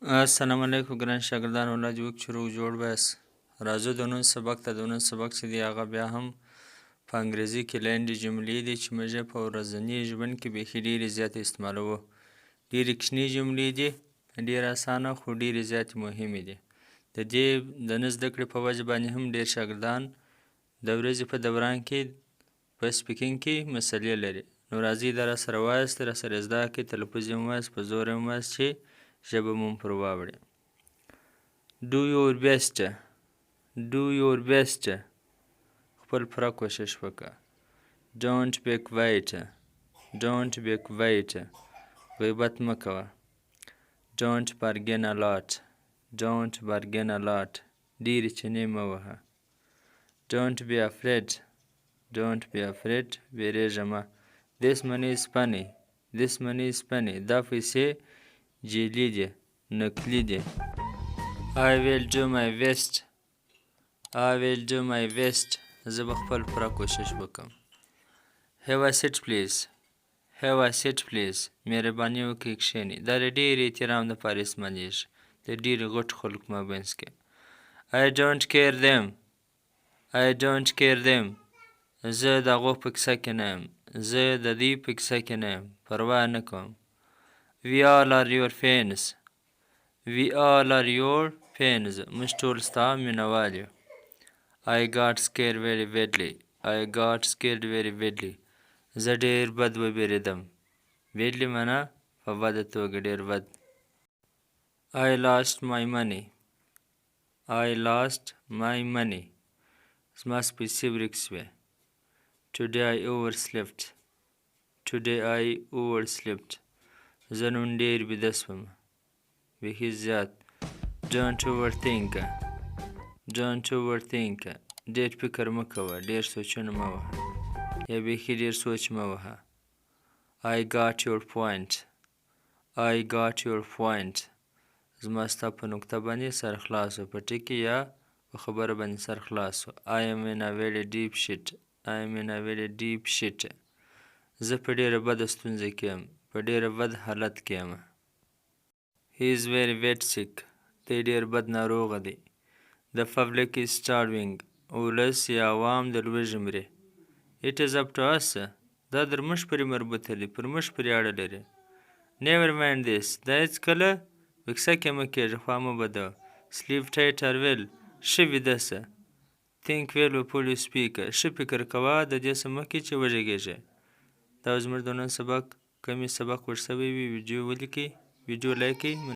السلام علیکم ګران شاګردان ولادي وک چې روغ جوړ باسه. راځو د نن سبق ته. د نن سبق چې دی هغه بیا هم په انګریزي کې لنډې جملې دي چې موږ یې په ورځني ژوند کې بیخي ډېرې زیاتې استعمالوو. ډېرې کوچنۍ جملې دي، ډېرې اسانه خو ډېرې زیاتې مهمې دي. د دې د نه زده کړې په وجه باندې هم ډېر شاګردان د ورځې په دوران کې په سپیکینګ کې مسلې لري. نو راځئ دا راسره وایاست، راسره یې زده کړئ، تلفظ یې هم وایاست، په زور یې هم وایاست چې ژبه مو پر واوړي. Do your best. Do your best. خپل پوره کوشش وکړه. Don't be quiet. Don't be quiet. غیبت مه کوه. Don't bargain a lot. Don't bargain a lot. ډېرې چنې مه وهه. Don't be afraid. Don't be afraid. ویرېږه مه. This money is funny. This money is funny. دا پیسې جعلي دي، نقلي دي. I will do my best. I will do my best. زه به خپل پوره کوشش وکړم. Have a seat please. Have a seat please. مهرباني وکړئ کښېنئ. دا د ډېر احترام دپاره استعمالېږي د ډېرو غټو خلکو مابینځ کې. I don't care them. I don't care them. زه د هغو په کیسه کې نه یم. زه د دوی په کیسه کې نه یم. پروا نه کوم. We all are your fans. We all are your fans. موږ ټول ستا مینهوال یو. I got scared very badly. I got scared very badly. زه ډېر بد وبېرېدم. badly معنا په بده توګه، ډېر بد. I lost my money. I lost my money. زما پیسې ورک شوې. Today I overslept. Today I overslept. زه نن ډېر بیده شوم. بیخي زیات. Don't overthink. Don't overthink. ډېر فکر مه کوه. ډېر سوچونه مه وهه. یا بیخي ډېر سوچ مه وهه. I got your point. I got your point. زما ستا په نقطه باندې سر خلاص و. په ټکي یا په خبره باندې سر خلاص و. I am in a very deep shit. I am in a very deep shit. زه په ډېره بده ستونزه کې یم. په ډېره بد حالت کې یم. He is very bad sick. دی ډېر بد ناروغه دی. The public is starving. ولس یا عوام د لوږې مري. It is up to us. دا در موږ پورې مربوطه دی. پر موږ پورې اړه لري. Never mind this. دا هېڅکله په کیسه کې مه کېږه. خوا مه بدوه. Sleep tight or well. ښه ویده شه. Think well before you speak. ښه فکر کوه د دې څه مخکې چې وږغېږې. دا زموږ د نن سبق. کمی سبق ورسوی وي ویډیو ولیکئ. ویډیو لایک کړئ.